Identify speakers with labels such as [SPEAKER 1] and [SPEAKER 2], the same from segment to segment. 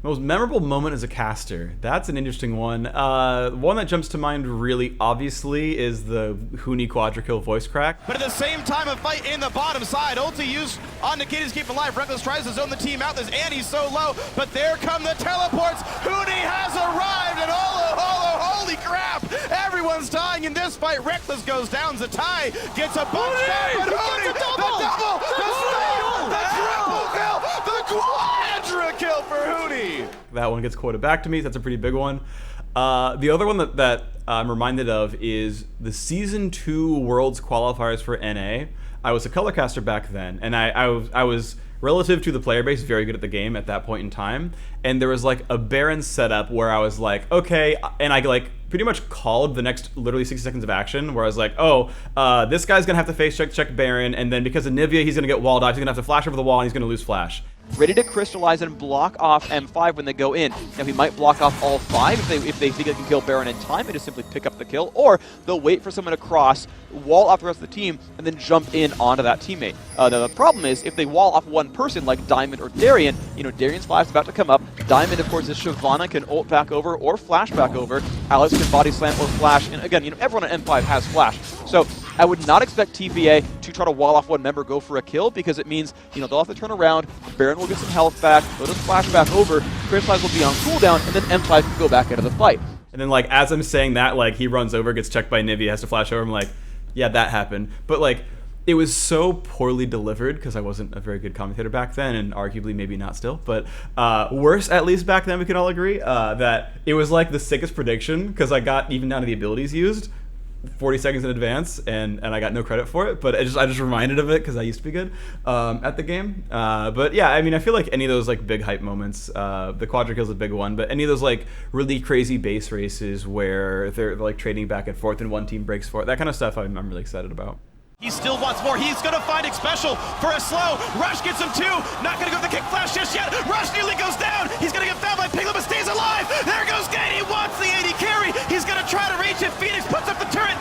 [SPEAKER 1] Most memorable moment as a caster. That's an interesting one. One that jumps to mind really obviously is the Huni quadra kill voice crack.
[SPEAKER 2] But at the same time, a fight in the bottom side. Ulti used on Nikita's keep alive. Reckless tries to zone the team out. This Annie's so low, but there come the teleports. Huni has arrived, and holy crap! Everyone's dying in this fight. Reckless goes down. Zatai gets a bunch back, but Huni, the double, the steal, the triple kill, the quadra kill for Huni.
[SPEAKER 1] That one gets quoted back to me. So that's a pretty big one. The other one that I'm reminded of is the Season 2 Worlds qualifiers for NA. I was a color caster back then, and I was relative to the player base very good at the game at that point in time. And there was like a Baron setup where I was like, okay, and I like pretty much called the next literally 60 seconds of action where I was like, oh, this guy's gonna have to face check Baron, and then because of Nivea, he's gonna get walled off, he's gonna have to flash over the wall, and he's gonna lose flash.
[SPEAKER 3] Ready to crystallize and block off M5 when they go in. Now he might block off all 5 if they think they can kill Baron in time and just simply pick up the kill, or they'll wait for someone to cross, wall off the rest of the team, and then jump in onto that teammate. Now the problem is if they wall off one person like Diamond or Darien, Darien's flash is about to come up. Diamond, of course, is Shyvana, can ult back over or flash back over. Alex can body slam or flash, and again, everyone on M5 has flash. So I would not expect TPA to try to wall off one member, go for a kill, because it means, they'll have to turn around, Baron will get some health back, they'll just flash back over, Crystallize will be on cooldown, and then M5 can go back into the fight.
[SPEAKER 1] And then, like, as I'm saying that, like, he runs over, gets checked by Nivea, has to flash over, I'm like, yeah, that happened. But, like, it was so poorly delivered, because I wasn't a very good commentator back then, and arguably maybe not still, but worse, at least back then, we can all agree, that it was, like, the sickest prediction, because I got even down to the abilities used 40 seconds in advance, and I got no credit for it, but I just reminded of it because I used to be good at the game. But yeah, I mean, I feel like any of those like big hype moments, the quadra kill's a big one, but any of those like really crazy base races where they're like trading back and forth and one team breaks for it, that kind of stuff I'm really excited about.
[SPEAKER 2] He still wants more. He's going to find it special for a slow. Rush gets him too. Not going to go with the kick flash just yet. Rush nearly goes down. He's going to get fouled by Piglet, but stays alive. There goes Gate. He wants the AD carry. He's going to try to reach it. Phoenix puts up the turret.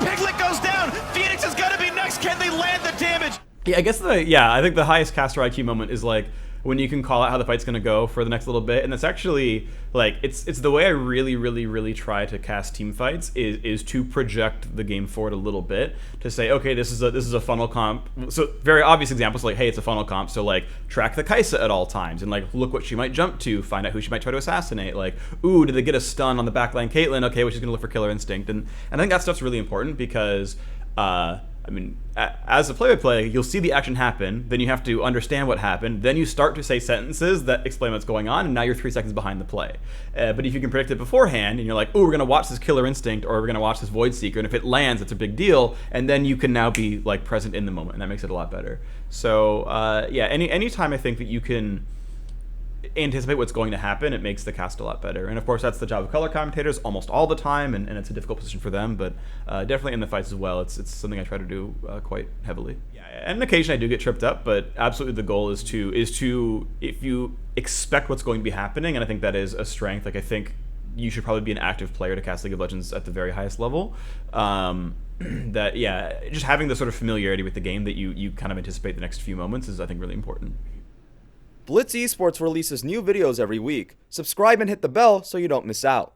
[SPEAKER 2] Piglet goes down. Phoenix is going to be next. Can they land the damage?
[SPEAKER 1] Yeah, I think the highest caster IQ moment is like when you can call out how the fight's gonna go for the next little bit, and that's actually like it's the way I really try to cast team fights is to project the game forward a little bit to say, okay, this is a funnel comp. So very obvious examples like, hey, it's a funnel comp, so like track the Kai'Sa at all times and like look what she might jump to, find out who she might try to assassinate. Like, ooh, did they get a stun on the backline Caitlyn? Okay, well she's gonna look for Killer Instinct, and I think that stuff's really important because I mean, as a play-by-play, you'll see the action happen, then you have to understand what happened, then you start to say sentences that explain what's going on, and now you're 3 seconds behind the play. But if you can predict it beforehand, and you're like, oh, we're going to watch this Killer Instinct, or we're going to watch this Void Seeker, and if it lands, it's a big deal, and then you can now be like present in the moment, and that makes it a lot better. So, yeah, any time I think that you can anticipate what's going to happen, it makes the cast a lot better. And of course that's the job of color commentators almost all the time, and it's a difficult position for them, but definitely in the fights as well, it's something I try to do quite heavily. Yeah, and occasionally I do get tripped up, but absolutely the goal is to if you expect what's going to be happening, and I think that is a strength, like I think you should probably be an active player to cast League of Legends at the very highest level. That, yeah, just having the sort of familiarity with the game that you kind of anticipate the next few moments is, I think, really important.
[SPEAKER 4] Blitz Esports releases new videos every week. Subscribe and hit the bell so you don't miss out.